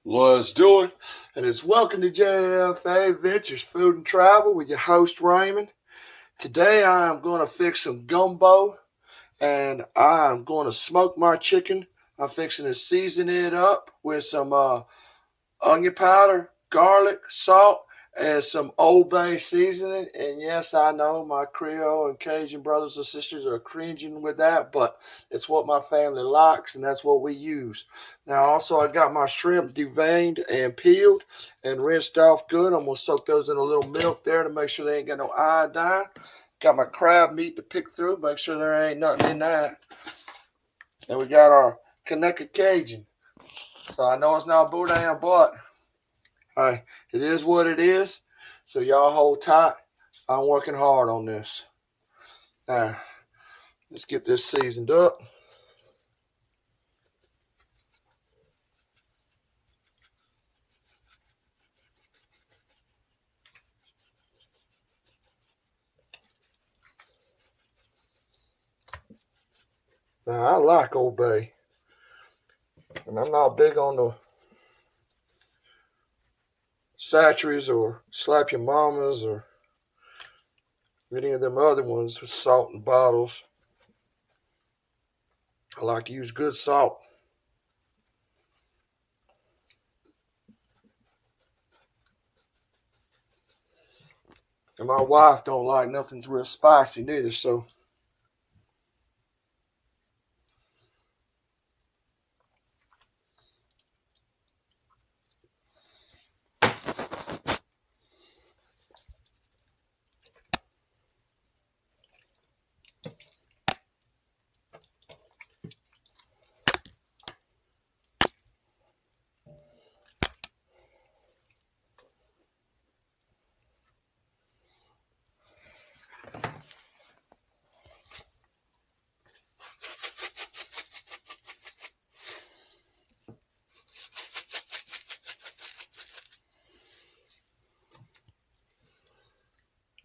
Let's do it. And it's welcome to JFA Ventures Food and Travel with your host Raymond. Today I am going to fix some gumbo and I am going to smoke my chicken. I'm fixing to season it up with some onion powder, garlic, salt, and some Old Bay seasoning. And yes, I know my Creole and Cajun brothers and sisters are cringing with that, but it's what my family likes, and that's what we use. Now, also, I got my shrimp deveined and peeled and rinsed off good. I'm going to soak those in a little milk there to make sure they ain't got no iodine. Got my crab meat to pick through, make sure there ain't nothing in that. And we got our conecuh Cajun. So I know it's not boudin, but hey, it is what it is. So y'all hold tight. I'm working hard on this. Now, let's get this seasoned up. Now, I like Old Bay. And I'm not big on the Satcheries or Slap Your Mamas or any of them other ones with salt in bottles. I like to use good salt. And my wife don't like nothing real spicy neither, so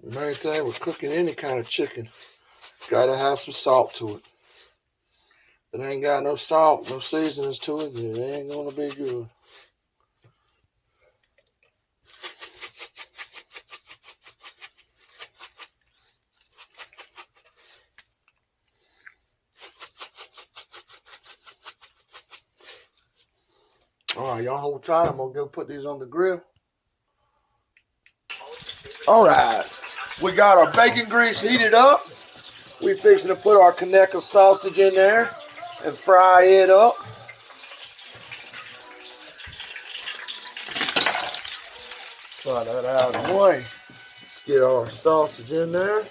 the main thing with cooking any kind of chicken, gotta have some salt to it. If it ain't got no salt, no seasonings to it, then it ain't gonna be good. Alright, y'all hold tight. I'm gonna go put these on the grill. Alright, we got our bacon grease heated up. We fixing to put our conecuh sausage in there and fry it up. Try that out of the way. Let's get our sausage in there.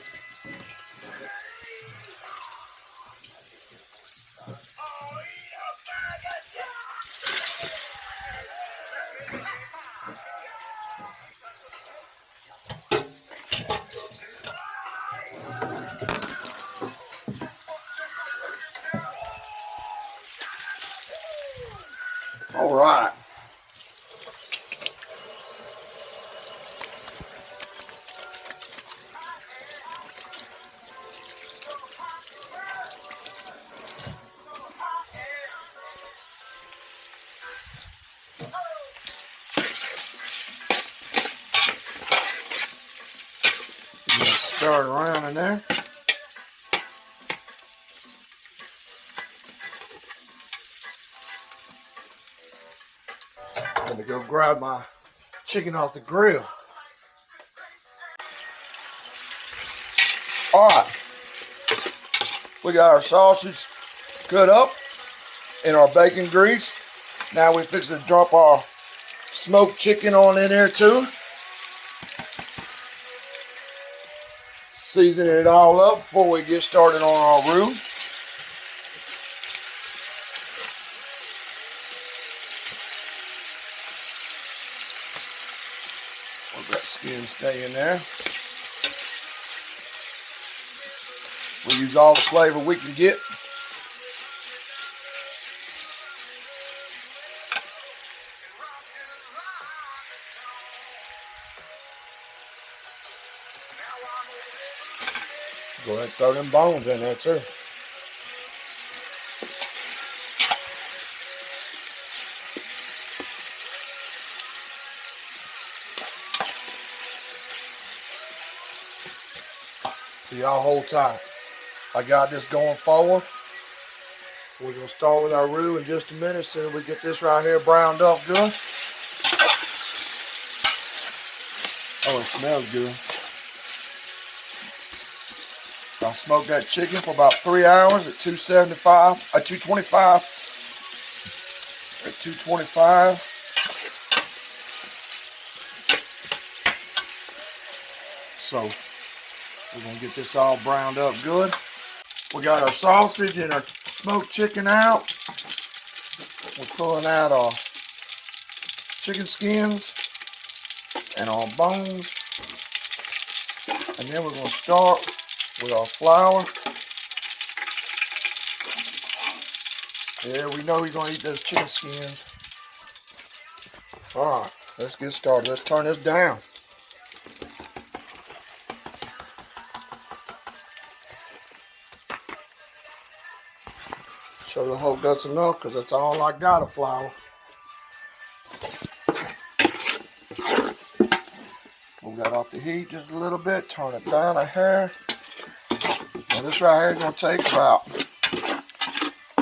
All right. Stir it around in there. I'm gonna go grab my chicken off the grill. All right, we got our sausage cut up in our bacon grease. Now we fix to drop our smoked chicken on in there too. Season it all up before we get started on our roux. Let that skin stay in there. We use all the flavor we can get. Go ahead and throw them bones in there too. So y'all hold tight. I got this going forward. We're going to start with our roux in just a minute so we get this right here browned up good. Oh, it smells good. I smoked that chicken for about 3 hours at 225. At 225. So we're going to get this all browned up good. We got our sausage and our smoked chicken out. We're pulling out our chicken skins and our bones. And then we're going to start with our flour. Yeah, we know he's going to eat those chicken skins. Alright, let's get started. Let's turn this down. Show the whole guts enough because that's all I got of flour. We'll get off the heat just a little bit, turn it down a hair. Now this right here is going to take about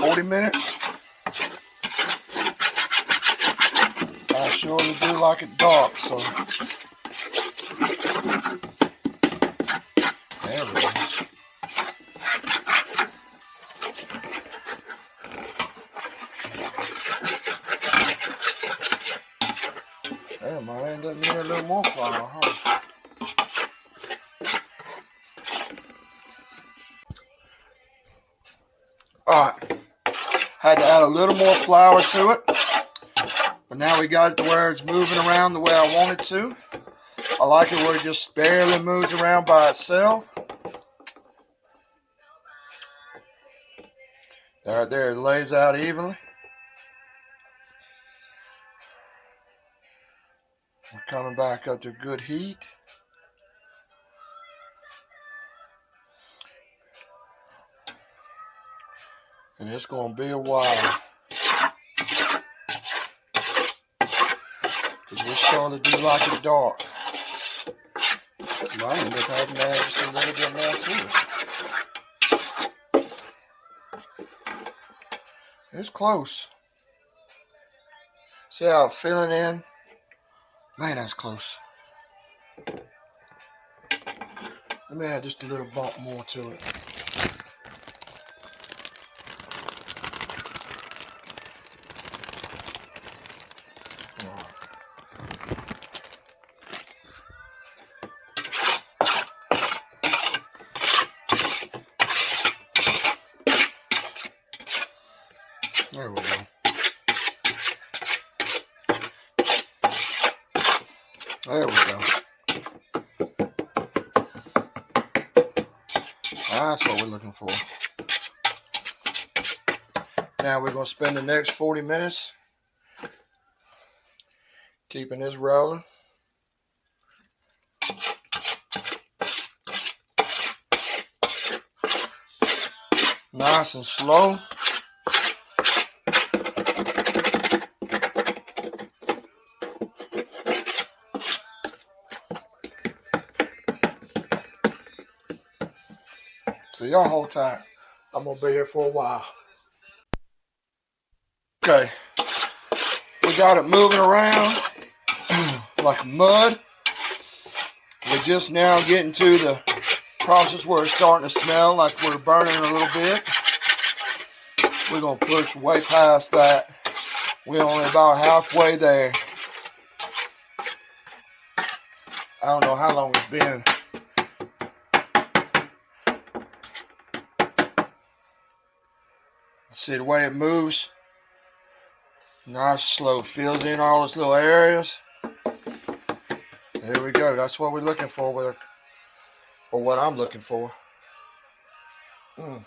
40 minutes. I surely do like it dark, so there we go. Damn, I end up needing a little more flour, huh? Alright, had to add a little more flour to it, but now we got it to where it's moving around the way I want it to. I like it where it just barely moves around by itself. Right there, it lays out evenly. We're coming back up to good heat. And it's going to be a while. Because we surely do like it dark. Might end up having to add just a little bit more to it. It's close. See how it's filling in? Man, that's close. Let me add just a little bump more to it. There we go. There we go. That's what we're looking for. Now we're going to spend the next 40 minutes keeping this rolling. Nice and slow. So y'all hold tight. I'm going to be here for a while. Okay. We got it moving around like mud. We're just now getting to the process where it's starting to smell like we're burning a little bit. We're going to push way past that. We're only about halfway there. I don't know how long it's been. See the way it moves? Nice, slow, fills in all its little areas. There we go. That's what we're looking for with, or what I'm looking for. Little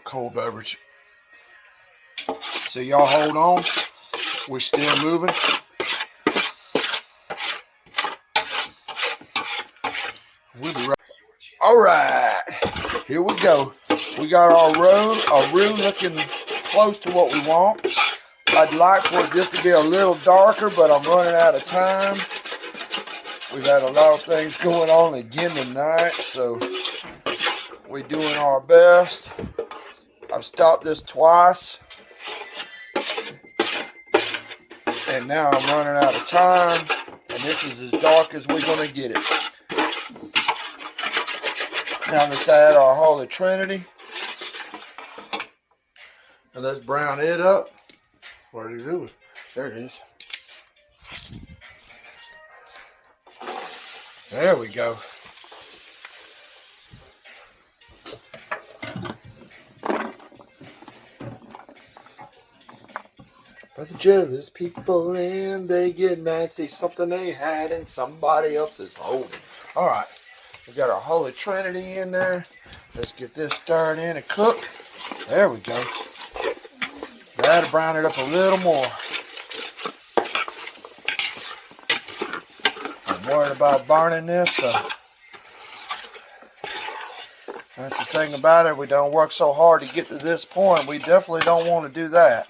cold beverage. So y'all hold on. We're still moving. We'll be right. All right, here we go. We got our roux looking close to what we want. I'd like for it just to be a little darker, but I'm running out of time. We've had a lot of things going on again tonight, so we're doing our best. I've stopped this twice, and now I'm running out of time, and this is as dark as we're going to get it. Now let's add our Holy Trinity, and let's brown it up. What are you doing? There it is. There we go. But the jealous people, and they get mad, see something they had and somebody else is holding. All right, we got our Holy Trinity in there. Let's get this stirred in and cooked. There we go. That'll brown it up a little more. I'm worried about burning this, so that's the thing about it. We don't work so hard to get to this point. We definitely don't want to do that.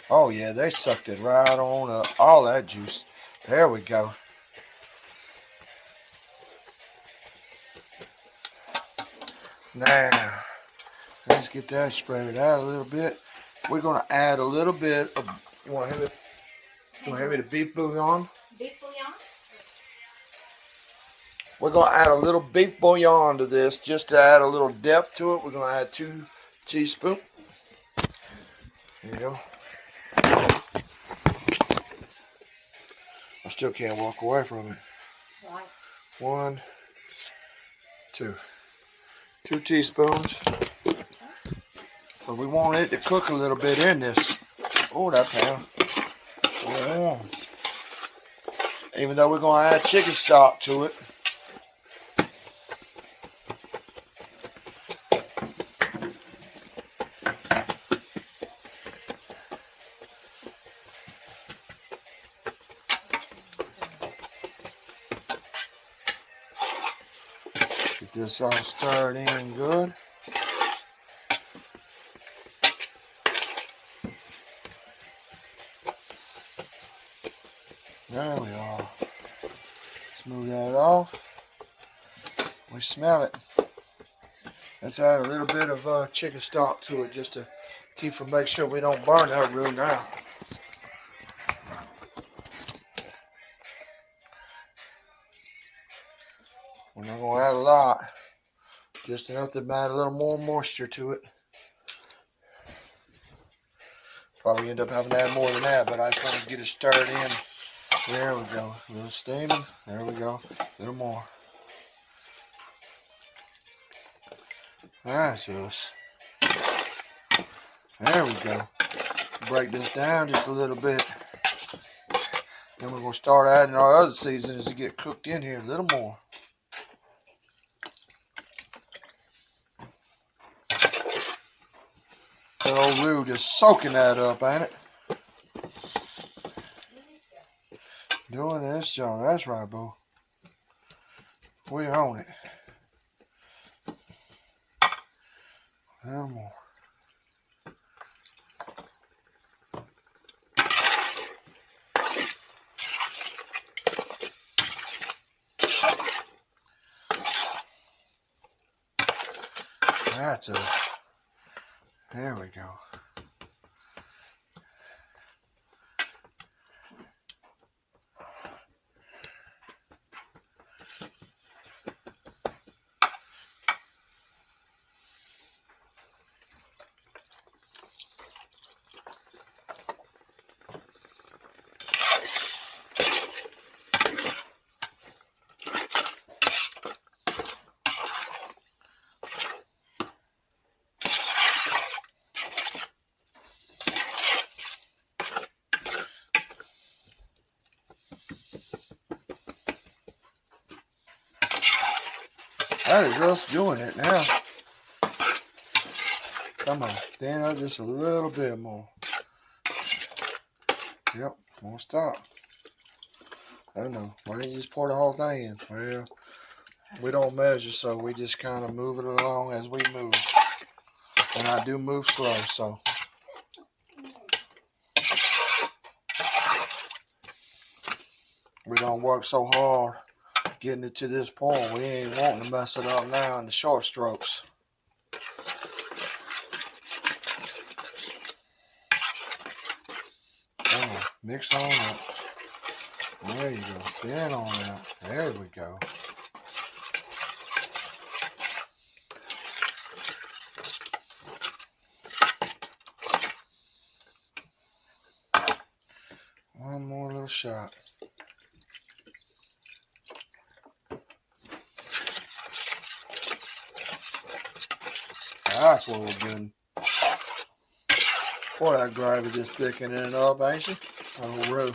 Oh yeah, they sucked it right on up. All that juice. There we go. Now, let's get that spread out a little bit. We're going to add a little bit of, you want to have it, beef bouillon? Beef bouillon? We're going to add a little beef bouillon to this just to add a little depth to it. We're going to add 2 teaspoons. There you go. I still can't walk away from it. Right. 1, 2. 2 teaspoons. But we want it to cook a little bit in this. Oh, that pan. Oh. Even though we're going to add chicken stock to it. Get this all stirred in good. There we are. Smooth that off. We smell it. Let's add a little bit of chicken stock to it just to make sure we don't burn that roux now. We're not going to add a lot. Just enough to add a little more moisture to it. Probably end up having to add more than that, but I just want to get it stirred in. There we go. A little steaming. There we go. A little more. That's us. There we go. Break this down just a little bit. Then we're going to start adding our other seasonings to get cooked in here a little more. That old roux just soaking that up, ain't it? Doing this job. That's right, boo. We own it. A little more. That's it. There we go. That is us doing it now. Come on, thin up just a little bit more. Yep, won't stop. I know. Why didn't you just pour the whole thing in? Well, we don't measure, so we just kind of move it along as we move. And I do move slow, so. We don't work so hard getting it to this point. We ain't wanting to mess it up now in the short strokes. Mix on up. There you go. Thin on out. There we go. One more little shot. That's what we're getting. Boy, that gravy just thickening it up, ain't she? Oh, roux.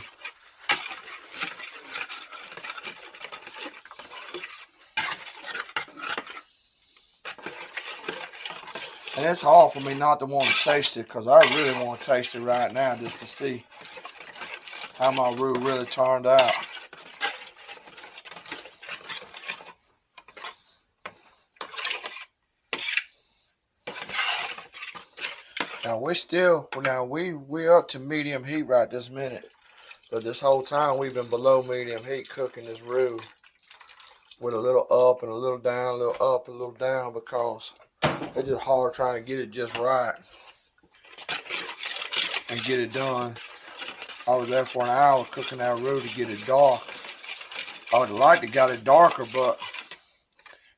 And it's hard for me not to want to taste it, because I really want to taste it right now just to see how my roux really turned out. Now we're up to medium heat right this minute, but this whole time we've been below medium heat cooking this roux with a little up and a little down, a little up, a little down, because it's just hard trying to get it just right and get it done. I was there for an hour cooking that roux to get it dark. I would have liked to got it darker, but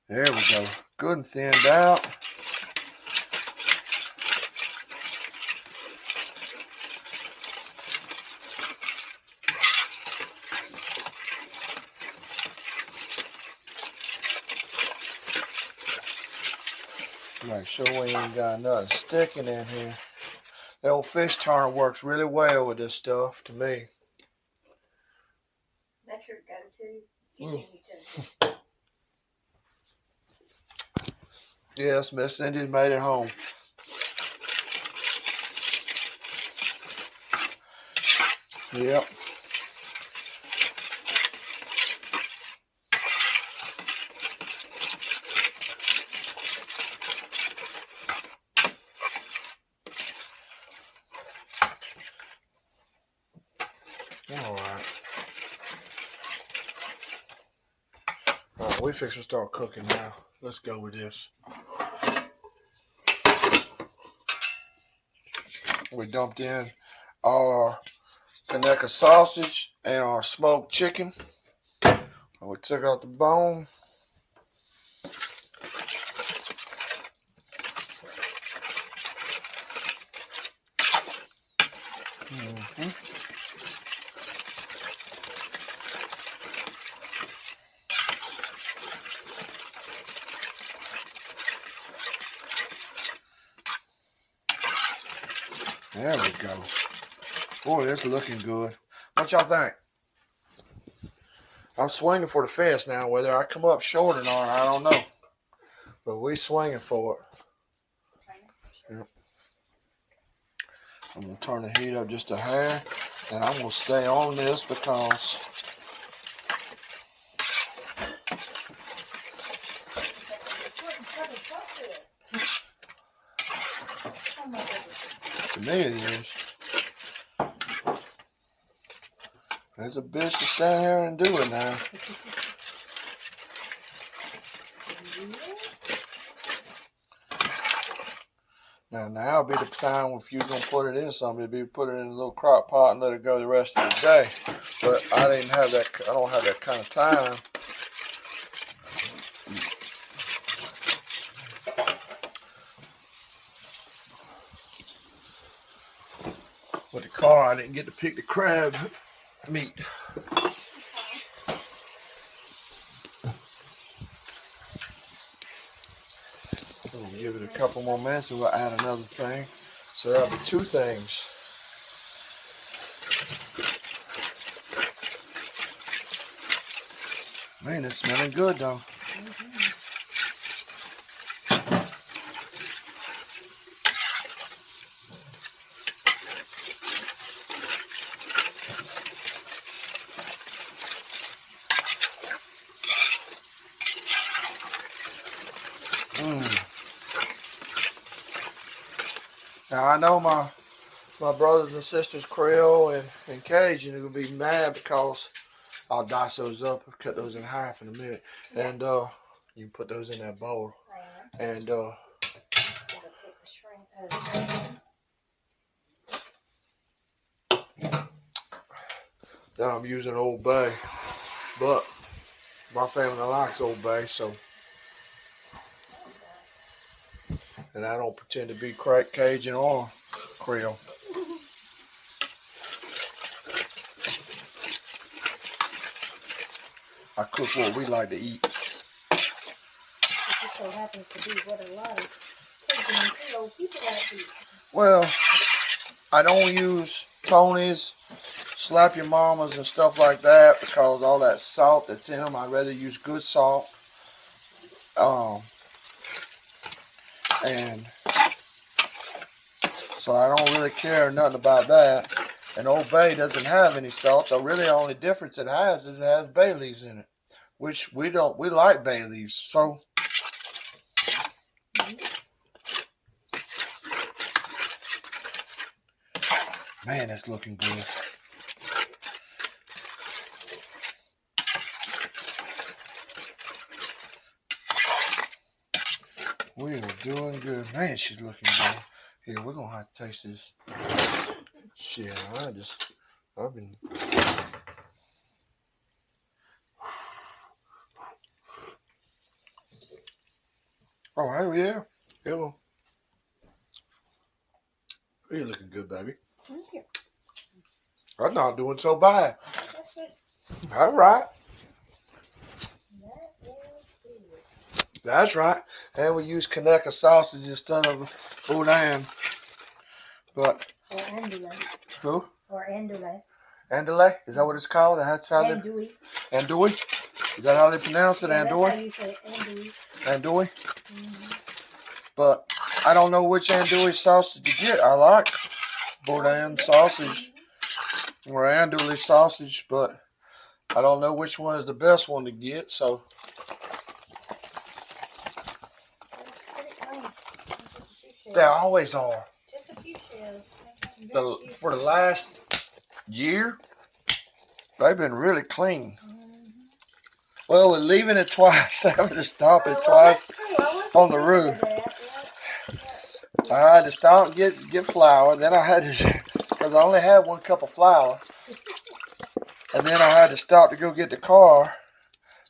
there we go. Good and thinned out. Make sure we ain't got nothing sticking in here. The old fish turner works really well with this stuff, to me. That's your go-to. Yes, Miss Cindy made it home. Yep. Alright, we fix to start cooking now. Let's go with this. We dumped in our conecuh sausage and our smoked chicken. We took out the bone. There we go. Boy, that's looking good. What y'all think? I'm swinging for the fence now. Whether I come up short or not, I don't know. But we swinging for it. Yep. I'm going to turn the heat up just a hair. And I'm going to stay on this because to me it is. There's a bitch to stand here and do it now. Now would be the time if you're going to put it in something, it'd be put it in a little crock pot and let it go the rest of the day. But I don't have that kind of time. With the car, I didn't get to pick the crab meat. We'll give it a couple more minutes and we'll add another thing. So that'll be two things. Man, it's smelling good though. Now I know my brothers and sisters Creole and Cajun are gonna be mad because I'll dice those up, cut those in half in a minute, Yeah. and you can put those in that bowl. And Gotta put the shrimp. then I'm using Old Bay, but my family likes Old Bay, so. And I don't pretend to be Cajun or Creole. I cook what we like to eat. It just so happens to be what a lot of Cajun and Creole people like to eat. Well, I don't use Tony's, slap your mamas and stuff like that because all that salt that's in them. I'd rather use good salt. And so I don't really care nothing about that. And Old Bay doesn't have any salt. The really only difference it has is it has bay leaves in it, which we don't. We like bay leaves, so. Man, that's looking good. We are doing good. Man, she's looking good. Here, we're going to have to taste this. Shit, I've been. Oh, hell yeah. Hello. You're looking good, baby. Thank you. I'm not doing so bad. That's good. All right. That is good. That's right. And we use conecuh sausage instead of boudin. But. Or andouille. Who? Or andouille. Andouille? Is that what it's called? That's how Andouille. Andouille? Is that how they pronounce it? Yeah, Andouille? that's how you say it. Andouille. Andouille? But I don't know which andouille sausage to get. I like boudin sausage or andouille sausage, but I don't know which one is the best one to get. So they always are. Just a few shells. For the last year, they've been really clean. Well, we're leaving it twice, having to stop it twice on the roof. I had to stop and get flour. Then I had to, because I only had 1 cup of flour. And then I had to stop to go get the car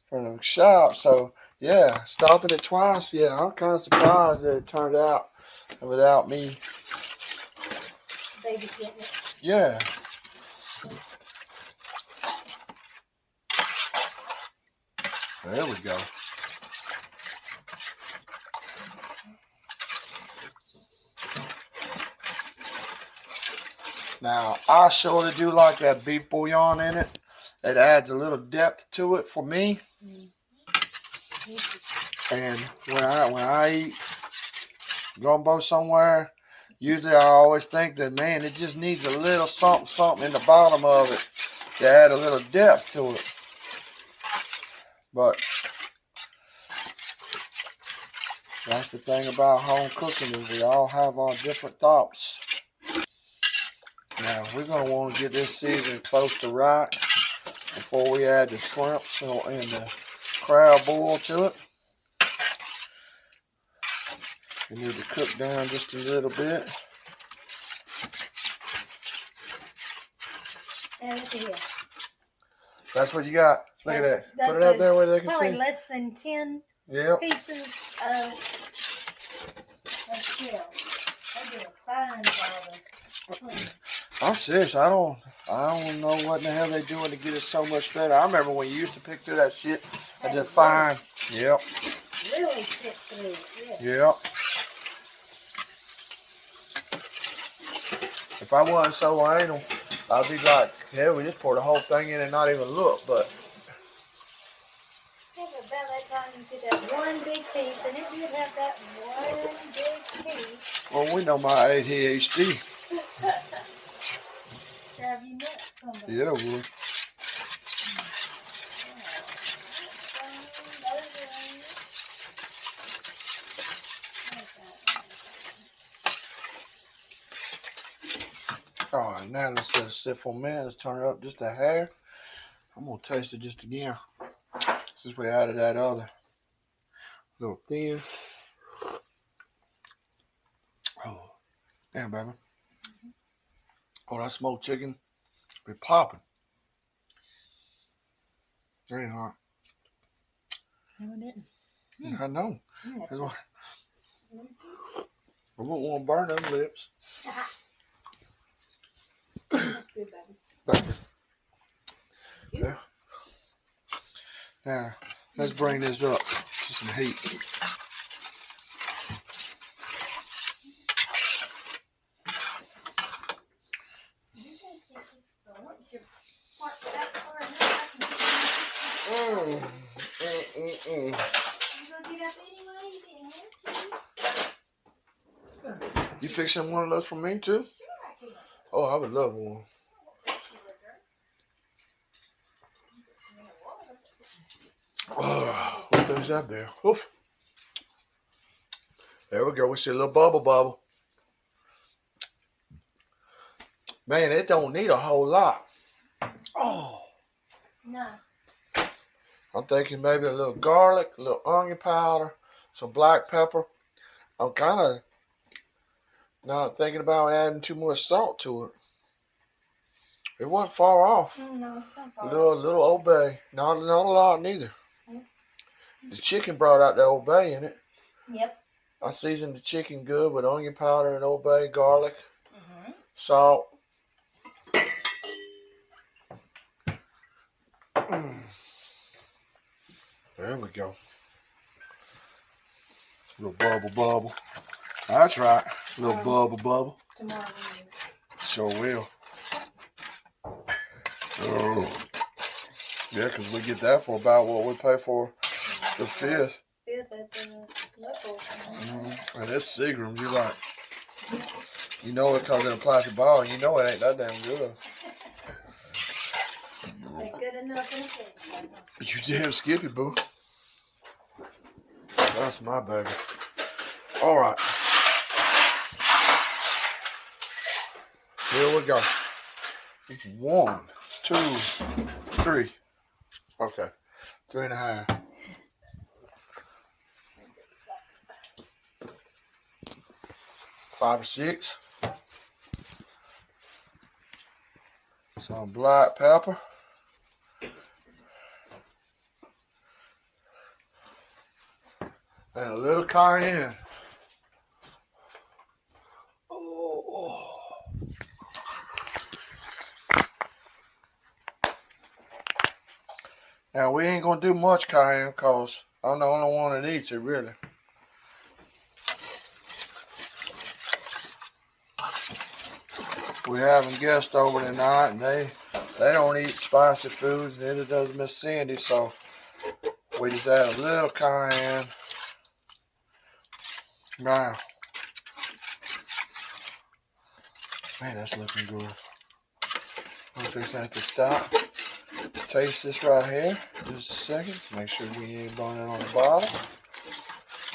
from the shop. So, yeah, stopping it twice. Yeah, I'm kind of surprised that it turned out without me. Babysitting it. Yeah. There we go. Now, I sort of do like that beef bouillon in it. It adds a little depth to it for me. And when I eat gumbo somewhere, usually I always think that, man, it just needs a little something in the bottom of it to add a little depth to it. But that's the thing about home cooking, is we all have our different thoughts. Now, we're going to want to get this seasoned close to right before we add the shrimps and the crab boil to it. We need to cook down just a little bit. And look at here. That's what you got. Look at that. Put it up there where they can see. Probably less than 10 pieces of shell. They do a fine job of cleaning. I'm serious. I don't know what in the hell they're doing to get it so much better. I remember when you used to pick through that shit and just fine. Yep. Really pick through it. Yep. If I wasn't so anal, I'd be like, hell, we just pour the whole thing in and not even look. But yeah, but about that time you get that one big piece, and if you'd have that one big piece. Well, we know my ADHD. Have you met somebody? Yeah, we would. All right, now let's let it sit for a minute. Let's turn it up just a hair. I'm gonna taste it just again. Since we added that other little thin. Oh, damn, baby. Oh, that smoked chicken be popping. Very hot. No, it didn't. I know. That's I won't want to burn them lips. That's good, baby. Baby. Yeah. Now, let's bring this up to some heat. You fixing one of those for me too? Oh, I would love one. Oh, we'll finish that there. Oof. There we go. We see a little bubble. Man, it don't need a whole lot. Oh. No. I'm thinking maybe a little garlic, a little onion powder, some black pepper. I'm kind of not thinking about adding too much salt to it. It wasn't far off. No, it's not far off. Little Old Bay. Not a lot neither. The chicken brought out the Old Bay in it. Yep. I seasoned the chicken good with onion powder and Old Bay, garlic, salt. There we go. A little bubble. That's right. A little bubble. Tomorrow. Sure will. Oh. Yeah, because we get that for about what we pay for the fifth. Fifth at the local. And it's Seagram's, you're right. You know it comes in a plastic bottle, and you know it ain't that damn good. Ain't good enough in a cake. You damn skippy, boo. That's my baby. All right. Here we go. 1, 2, 3. Okay. 3.5. 5 or 6. Some black pepper. And a little cayenne. Oh. Now we ain't gonna do much cayenne because I'm the only one that eats it really. We having guests over tonight and they don't eat spicy foods, neither does Miss Cindy, so we just add a little cayenne. Now, man, that's looking good. I'm fixing to stop. Taste this right here. Just a second. Make sure we ain't burning on the bottom.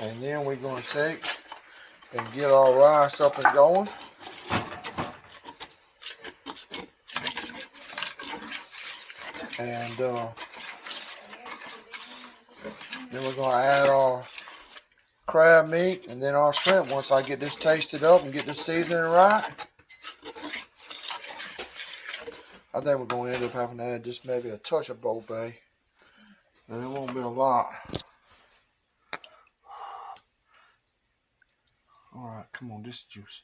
And then we're going to take and get our rice up and going. And then we're going to add our crab meat and then our shrimp once I get this tasted up and get the seasoning right. I think we're going to end up having to add just maybe a touch of Old Bay. And it won't be a lot. Alright, come on, this juice.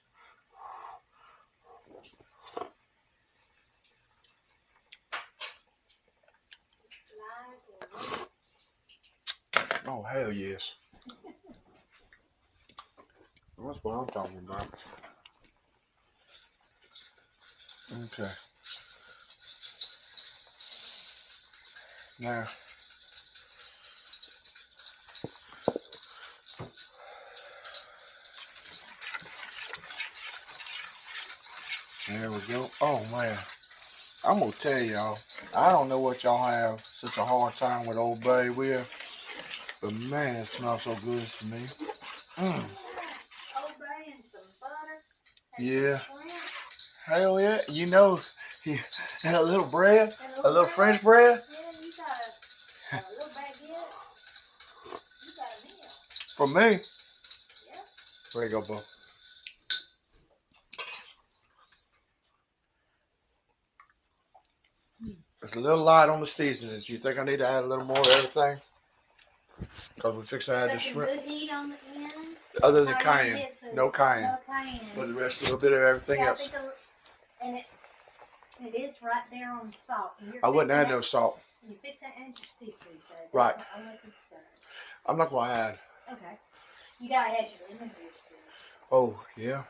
Oh, hell yes. That's what I'm talking about. Okay. Now, there we go. Oh man, I'm gonna tell y'all, I don't know what y'all have such a hard time with Old Bay with, but man, it smells so good to me. Old Bay and some butter. Yeah. Hell yeah, you know, and a little bread. And A little French bread? Yeah, you got a little baguette. You got a meal. For me? Yeah. There you go, boo. It's a little light on the seasonings. You think I need to add a little more of everything? Because we're fixing to add the shrimp. Good heat on the end. Other than cayenne. No cayenne. No cayenne. But the rest, a little bit of everything Yeah, else. And it is right there on the salt. I wouldn't add no salt. You fix that and your seafood, though. Right. That's my only concern. I'm not going to add. Okay. You got to add your lemon juice. Oh, yeah?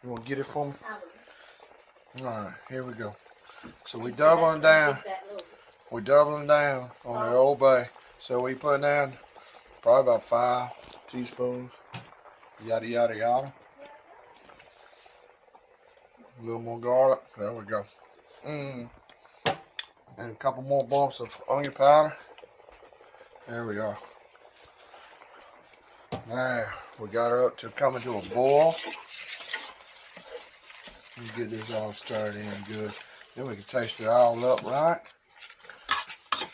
You want to get it for me? I will. All right, here we go. So we doubling down. We're doubling down on the Old Bay. So we put down probably about 5 teaspoons. Yada, yada, yada. A little more garlic. There we go. And a couple more bumps of onion powder. There we are. Now, we got her up to coming to a boil. Let me get this all stirred in good. Then we can taste it all up right.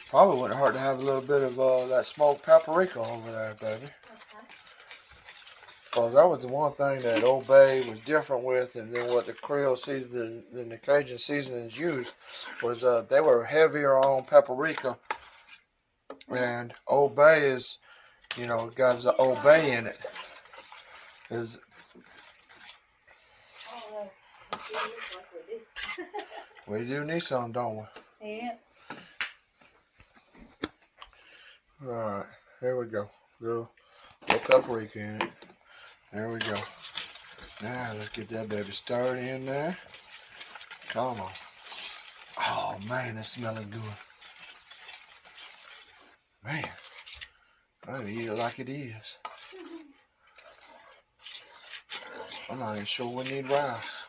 Probably wouldn't hurt to have a little bit of that smoked paprika over there, baby. Because that was the one thing that Old Bay was different with, and then what the Creole season and the Cajun seasonings used was they were heavier on paprika. And Old Bay is, you know, got the Old Bay in it. We do need some, don't we? Yeah. Alright, here we go. Little paprika in it. There we go. Now let's get that baby stirred in there. Come on. Oh man, that's smelling good. Man, I need to eat it like it is. I'm not even sure we need rice.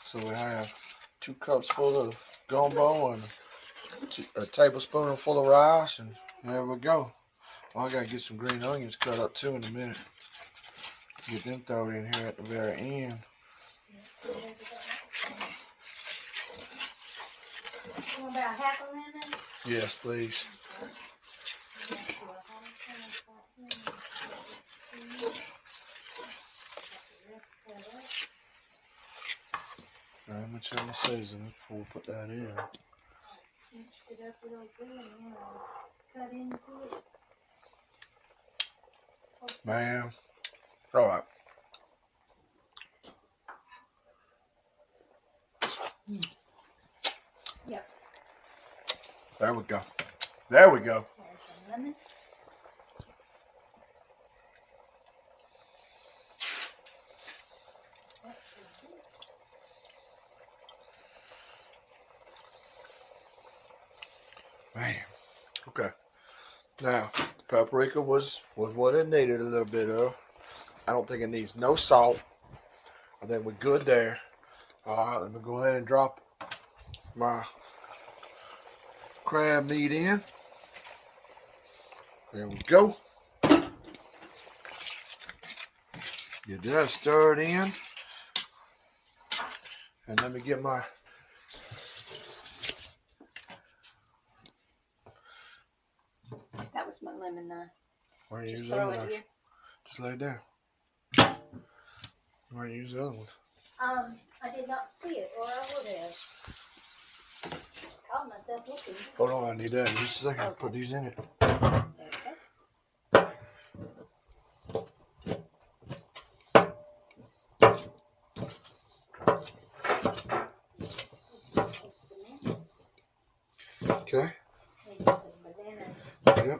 So we have 2 cups full of gumbo and a tablespoon full of rice, and there we go. Well, I gotta get some green onions cut up too in a minute. Get them thrown in here at the very end. You want about half a lemon? Yes, please. Now, I'm gonna check my seasoning before we put that in. Mix it up a little bit and cut into it. Man. Alright. Yep. There we go. There we go. There's some lemon. Man. Okay. Now, paprika was what it needed a little bit of. I don't think it needs no salt. I think we're good there. Alright, let me go ahead and drop my crab meat in. There we go. Get that stirred in. And let me get my That was my lemon knife. Why don't you Just use the throw other it knife? here. Just lay it down. Why don't you use the other one? I did not see it, or I would have. Caught myself looking. Hold on, I need that in just a second. Okay. Put these in it. Okay. Yep.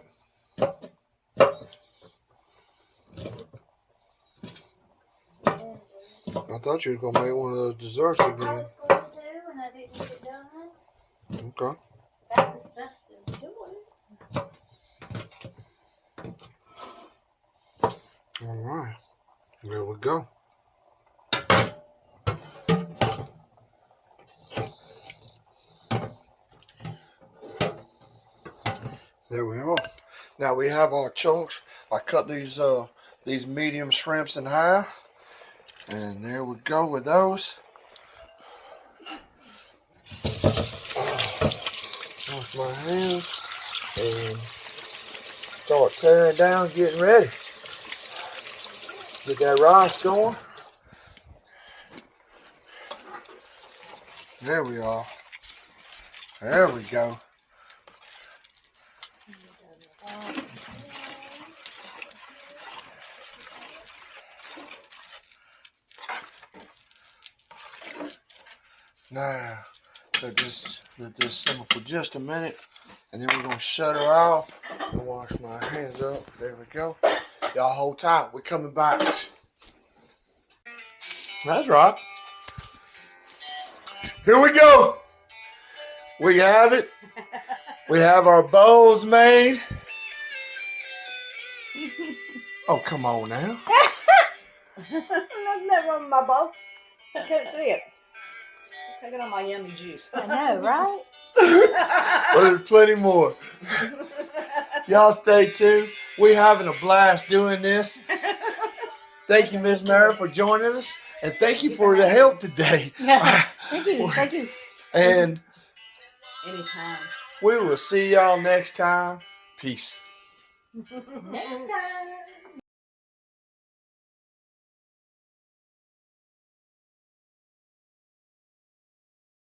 I thought you were going to make one of those desserts I again. was going to, and I didn't get it done. Okay. Got the stuff to do it. Alright. There we go. There we are. Now we have our chunks. I cut these medium shrimps in half. And there we go with those. Wash my hands and start tearing down, getting ready. Get that rice going. There we are. There we go. Now, let this simmer for just a minute, and then we're gonna shut her off and wash my hands up. There we go. Y'all hold tight. We're coming back. That's right. Here we go. We have it. We have our bowls made. Oh, come on now. Nothing wrong with my bowl. I can't see it. Taking on my yummy juice. I know, right? Well, there's plenty more. Y'all stay tuned. We're having a blast doing this. Thank you, Miss Mary, for joining us. And thank you for the help today. Thank you. Thank you. And Anytime. we will see y'all next time. Peace. Next time.